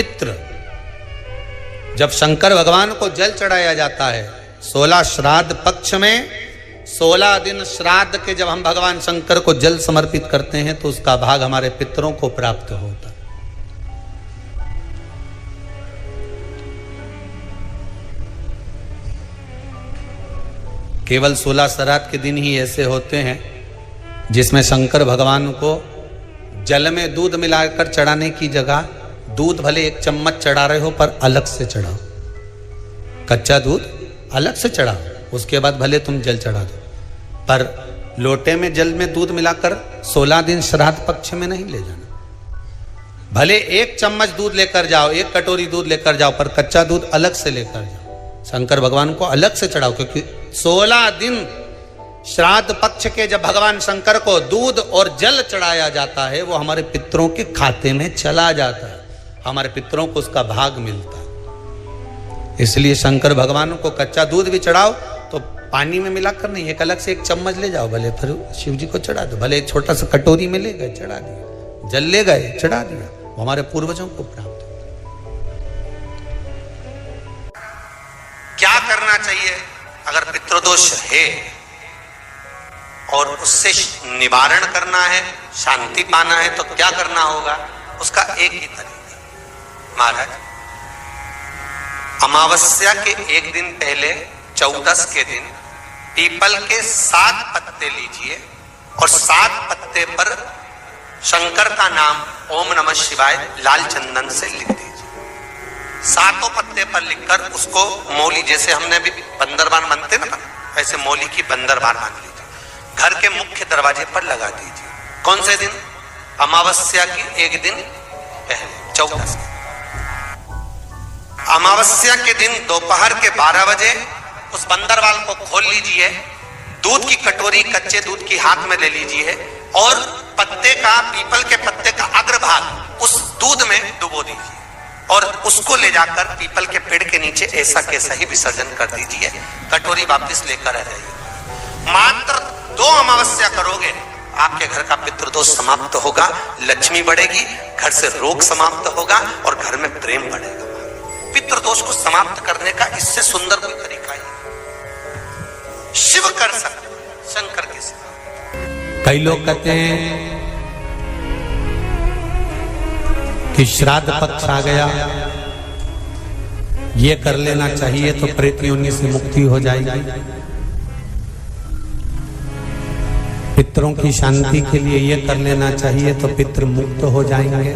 पितृ, जब शंकर भगवान को जल चढ़ाया जाता है 16 श्राद्ध पक्ष में, 16 दिन श्राद्ध के जब हम भगवान शंकर को जल समर्पित करते हैं तो उसका भाग हमारे पितरों को प्राप्त होता है। केवल 16 श्राद्ध के दिन ही ऐसे होते हैं जिसमें शंकर भगवान को जल में दूध मिलाकर चढ़ाने की जगह दूध भले 1 चम्मच चढ़ा रहे हो पर अलग से चढ़ाओ, कच्चा दूध अलग से चढ़ाओ, उसके बाद भले तुम जल चढ़ा दो, पर लोटे में जल में दूध मिलाकर 16 दिन श्राद्ध पक्ष में नहीं ले जाना। भले 1 चम्मच दूध लेकर जाओ, 1 कटोरी दूध लेकर जाओ, पर कच्चा दूध अलग से लेकर जाओ, शंकर भगवान को अलग से चढ़ाओ, क्योंकि 16 दिन श्राद्ध पक्ष के जब भगवान शंकर को दूध और जल चढ़ाया जाता है वो हमारे पितरों के खाते में चला जाता है, हमारे पितरों को उसका भाग मिलता है। इसलिए शंकर भगवान को कच्चा दूध भी चढ़ाओ तो पानी में मिलाकर नहीं, एक अलग से 1 चम्मच ले जाओ, भले फिर शिव जी को चढ़ा दो, भले एक छोटा सा कटोरी में ले गए चढ़ा दिया, जल ले गए चढ़ा दिया, वो हमारे पूर्वजों को प्राप्त। क्या करना चाहिए अगर पितृदोष है और उससे निवारण करना है, शांति पाना है, तो क्या करना होगा? उसका एक ही तरीका महाराज, अमावस्या के एक दिन पहले 14 के दिन पीपल के 7 पत्ते लीजिए और 7 पत्ते पर शंकर का नाम ओम नमः शिवाय लाल चंदन से लिख दीजिए। 7 पत्ते पर लिखकर उसको मौली, जैसे हमने अभी बंदरबान बनते ना, ऐसे मौली की बंदरबान मान लीजिए, घर के मुख्य दरवाजे पर लगा दीजिए। कौन से दिन? अमावस्या की एक दिन पहले 14। अमावस्या के दिन दोपहर के 12 बजे उस बंदरवाल को खोल लीजिए, दूध की कटोरी कच्चे दूध की हाथ में ले लीजिए और पत्ते का, पीपल के पत्ते का अग्रभाग उस दूध में डुबो दीजिए और उसको ले जाकर पीपल के पेड़ के नीचे ऐसा कैसा ही विसर्जन कर दीजिए, कटोरी वापस लेकर आ जाइए। मात्र 2 अमावस्या करोगे, आपके घर का पितृदोष समाप्त होगा, लक्ष्मी बढ़ेगी, घर से रोग समाप्त होगा और घर में प्रेम बढ़ेगा। पितृदोष को समाप्त करने का इससे सुंदर कोई तरीका ही शिव कर सकते, शंकर के सिवा। कई लोग कहते हैं कि श्राद्ध पक्ष आ गया, ये कर लेना चाहिए तो प्रेत योनि से मुक्ति हो जाएगी, पितरों की शांति के लिए ये कर लेना चाहिए तो पितृ मुक्त हो जाएंगे।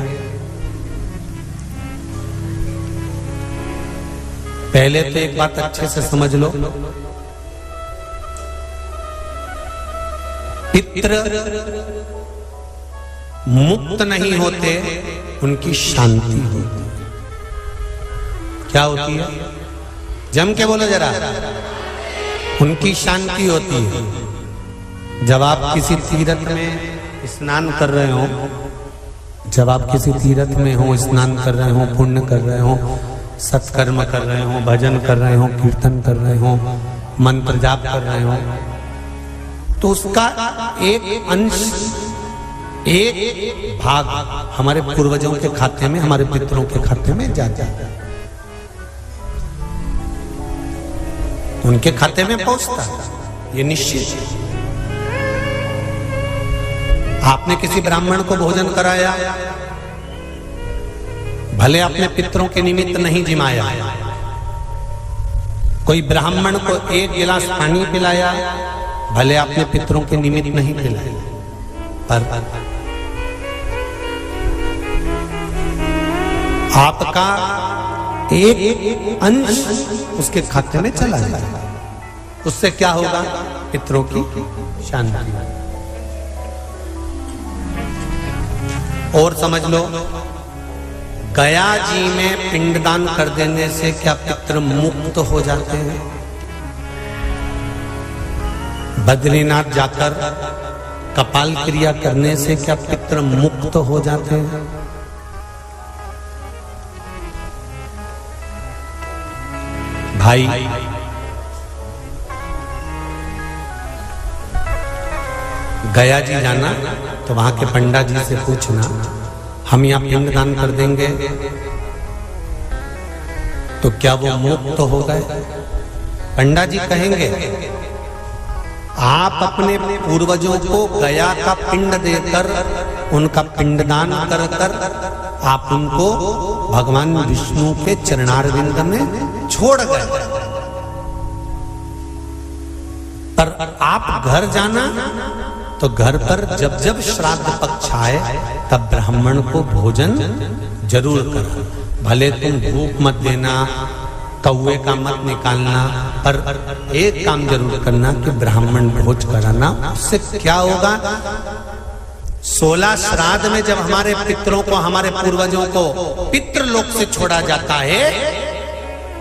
पहले तो एक बात अच्छे से समझ लो, पितृ मुक्त नहीं होते, उनकी शांति होती। क्या होती है? जम के बोलो जरा। उनकी शांति होती है। जब आप किसी तीर्थ में स्नान कर रहे हो, जब आप किसी तीर्थ में हो, स्नान कर रहे हो, पुण्य कर रहे हो, सत्कर्म कर रहे हो, भजन कर रहे हो, कीर्तन कर रहे हो, मंत्र जाप कर रहे हो, तो उसका एक अंश, एक भाग हमारे पूर्वजों के खाते में, हमारे पितरों के खाते में जाता है, उनके खाते में पहुंचता है, ये निश्चित है। आपने किसी ब्राह्मण को भोजन कराया, भले अपने पितरों के निमित्त नहीं जिमाया, कोई ब्राह्मण को 1 गिलास पानी पिलाया, भले अपने पितरों के निमित्त नहीं पिलाया, पर आपका एक अंश उसके खाते में चला जाएगा। उससे क्या होगा? पितरों की शांति। और समझ लो, गया जी में पिंडदान कर देने से क्या पितृ मुक्त हो जाते हैं? बद्रीनाथ जाकर कपाल क्रिया करने से क्या पितृ मुक्त हो जाते हैं? भाई, गया जी जाना तो वहां के पंडा जी से पूछना, हम यहाँ पिंडदान कर देंगे तो क्या वो मुक्त हो गए? पंडा जी कहेंगे आप अपने पूर्वजों को गया का पिंड देकर उनका पिंडदान कर कर आप उनको भगवान विष्णु के चरणारविंद में छोड़ गए, पर आप घर जाना तो घर पर जब जब श्राद्ध पक्ष आए तब ब्राह्मण को भोजन जरूर करो। भले तुम भूख मत देना, कौवे का मत निकालना, पर एक काम जरूर करना कि ब्राह्मण भोज कराना। उससे क्या होगा? 16 श्राद्ध में जब हमारे पितरों को, हमारे पूर्वजों को पितृलोक से छोड़ा जाता है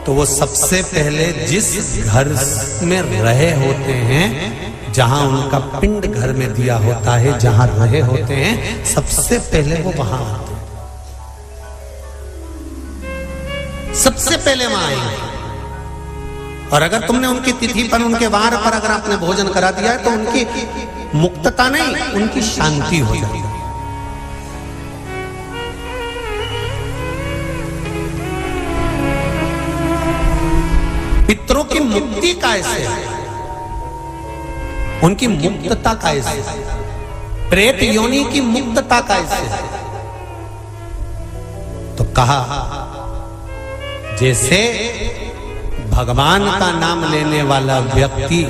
तो वो सबसे पहले जिस घर में रहे होते हैं, जहां उनका पिंड घर में दिया होता है, जहां रहे होते हैं, सबसे पहले वो वहां आते हैं, सबसे पहले वहां आएंगे। और अगर तुमने उनकी तिथि पर, उनके वार पर अगर आपने भोजन करा दिया है तो उनकी मुक्तता नहीं, उनकी शांति हो जाती है। पितरों की मुक्ति कैसे है? उनकी मुक्तता कैसे? प्रेत योनि की मुक्तता कैसे? तो कहा जैसे भगवान का नाम लेने वाला व्यक्ति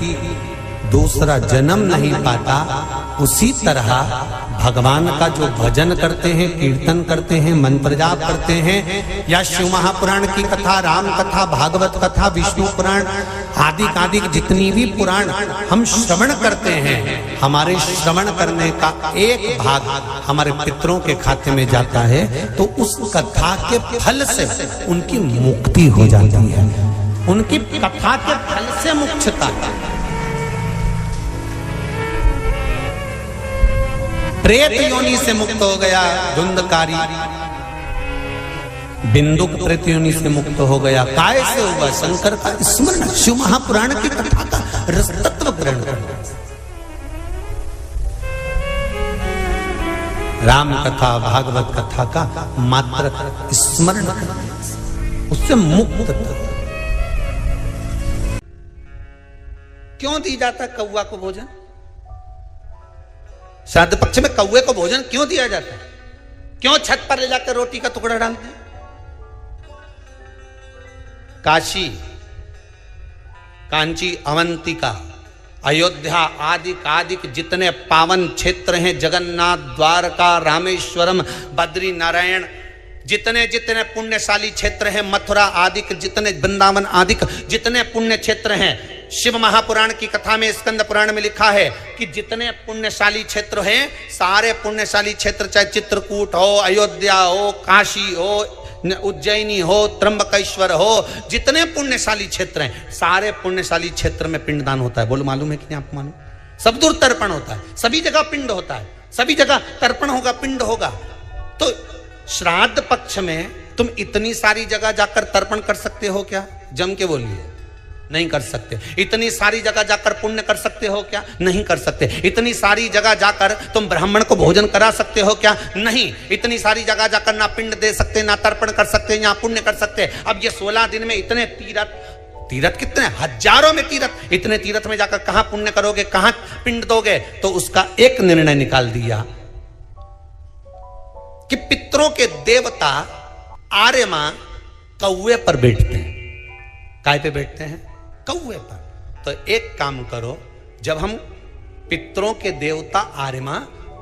दूसरा जन्म नहीं पाता, उसी तरह भगवान का जो भजन करते हैं, कीर्तन करते हैं, मंत्र जाप करते हैं, या शिव महापुराण की कथा, राम कथा, भागवत कथा, विष्णु पुराण आदि जितनी भी पुराण हम श्रवण करते हैं, हमारे श्रवण करने का एक भाग हमारे पितरों के खाते में जाता है, तो उस कथा के फल से उनकी मुक्ति हो जाती है। उनकी कथा के फल से मुक्तता। प्रेत योनि से मुक्त हो गया धुंधकारी, बिंदुक प्रेत योनि से मुक्त हो गया। काय से होगा? शंकर का स्मरण, शिव महापुराण की कथा का रस तत्व ग्रहण करना, राम कथा, भागवत कथा का मात्र स्मरण करना, उससे मुक्त। क्यों दी जाता कौवा को भोजन? श्राद्ध पक्ष में कौवे को भोजन क्यों दिया जाता है? क्यों छत पर ले जाकर रोटी का टुकड़ा डालते हैं? काशी, कांची, अवंतिका, अयोध्या आदि जितने पावन क्षेत्र हैं, जगन्नाथ, द्वारका, रामेश्वरम, बद्री नारायण, जितने जितने पुण्यशाली क्षेत्र हैं, मथुरा आदि जितने, वृंदावन आदि जितने पुण्य क्षेत्र हैं, शिव महापुराण की कथा में, स्कंद पुराण में लिखा है कि जितने पुण्यशाली क्षेत्र हैं, सारे पुण्यशाली क्षेत्र, चाहे चित्रकूट हो, अयोध्या हो, काशी हो, उज्जैनी हो, त्र्यंबकेश्वर हो, जितने पुण्यशाली क्षेत्र हैं, सारे पुण्यशाली क्षेत्र में पिंडदान होता है। बोलो मालूम है कि नहीं आपको? मालूम? सब दूर तर्पण होता है, सभी जगह पिंड होता है, सभी जगह तर्पण होगा, पिंड होगा। तो श्राद्ध पक्ष में तुम इतनी सारी जगह जाकर तर्पण कर सकते हो क्या? जम के बोलिए, नहीं कर सकते। इतनी सारी जगह जाकर पुण्य कर सकते हो क्या? नहीं कर सकते। इतनी सारी जगह जाकर तुम ब्राह्मण को भोजन करा सकते हो क्या? नहीं। इतनी सारी जगह जाकर ना पिंड दे सकते, ना तर्पण कर सकते, ना पुण्य कर सकते। अब ये 16 दिन में इतने तीर्थ कितने हजारों में तीर्थ, इतने तीर्थ में जाकर कहां पुण्य करोगे, कहां पिंड दोगे? तो उसका एक निर्णय निकाल दिया कि पितरों के देवता आर्यमा कौवे पर बैठते हैं। काय पे बैठते हैं? कौवे पर। तो एक काम करो, जब हम पितरों के देवता आर्यमा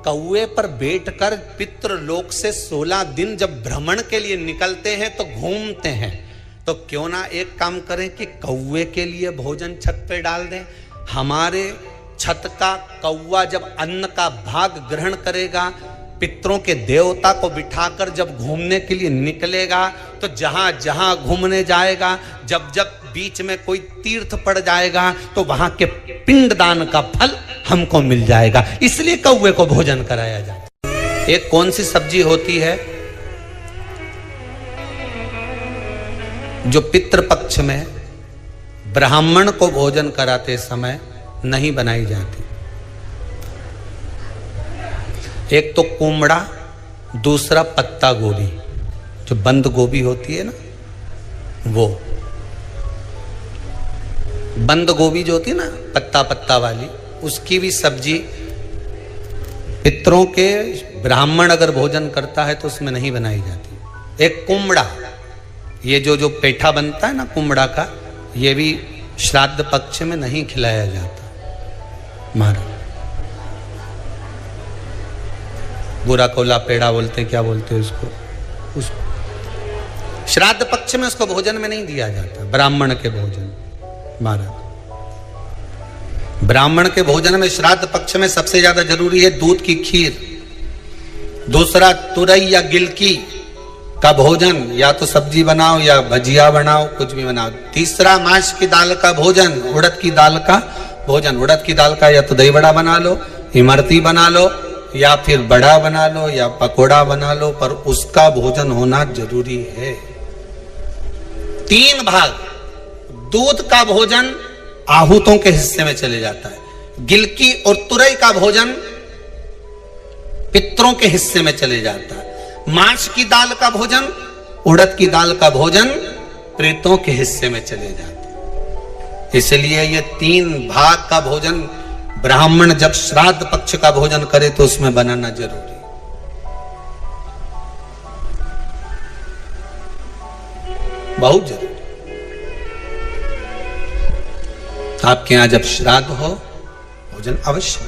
कौवे पर बैठकर पितृलोक से 16 दिन जब भ्रमण के लिए निकलते हैं, तो घूमते हैं, तो क्यों ना एक काम करें कि कौवे के लिए भोजन छत पे डाल दें। हमारे छत का कौवा जब अन्न का भाग ग्रहण करेगा, पितरों के देवता को बिठाकर जब घूमने के लिए निकलेगा, तो जहां जहां घूमने जाएगा, जब जब बीच में कोई तीर्थ पड़ जाएगा, तो वहां के पिंडदान का फल हमको मिल जाएगा। इसलिए कौवे को भोजन कराया जाता है। एक कौन सी सब्जी होती है जो पितृपक्ष में ब्राह्मण को भोजन कराते समय नहीं बनाई जाती? एक तो कुमड़ा, दूसरा पत्ता गोभी, जो बंद गोभी होती है ना, वो बंद गोभी जो होती है ना, पत्ता पत्ता वाली, उसकी भी सब्जी पितरों के ब्राह्मण अगर भोजन करता है तो उसमें नहीं बनाई जाती। एक कुमड़ा, ये जो पेठा बनता है ना कुमड़ा का, ये भी श्राद्ध पक्ष में नहीं खिलाया जाता। महाराज बुरा कोला पेड़ा बोलते, क्या बोलते हैं उसको, उस श्राद्ध पक्ष में उसको भोजन में नहीं दिया जाता, ब्राह्मण के भोजन। महाराज ब्राह्मण के भोजन में श्राद्ध पक्ष में सबसे ज्यादा जरूरी है दूध की खीर, दूसरा तुरई या गिलकी का भोजन, या तो सब्जी बनाओ या भजिया बनाओ, कुछ भी बनाओ। तीसरा मांस की दाल का भोजन, उड़द की दाल का भोजन। उड़द की दाल का या तो दही बड़ा बना लो, इमरती बना लो, या फिर बड़ा बना लो, या पकोड़ा बना लो, पर उसका भोजन होना जरूरी है। 3 भाग दूध का भोजन आहूतों के हिस्से में चले जाता है, गिलकी और तुरई का भोजन पितरों के हिस्से में चले जाता है, मांस की दाल का भोजन, उड़द की दाल का भोजन प्रेतों के हिस्से में चले जाता है। इसलिए ये 3 भाग का भोजन ब्राह्मण जब श्राद्ध पक्ष का भोजन करे तो उसमें बनाना जरूरी। बहुत जरूरी। आपके यहां जब श्राद्ध हो भोजन अवश्य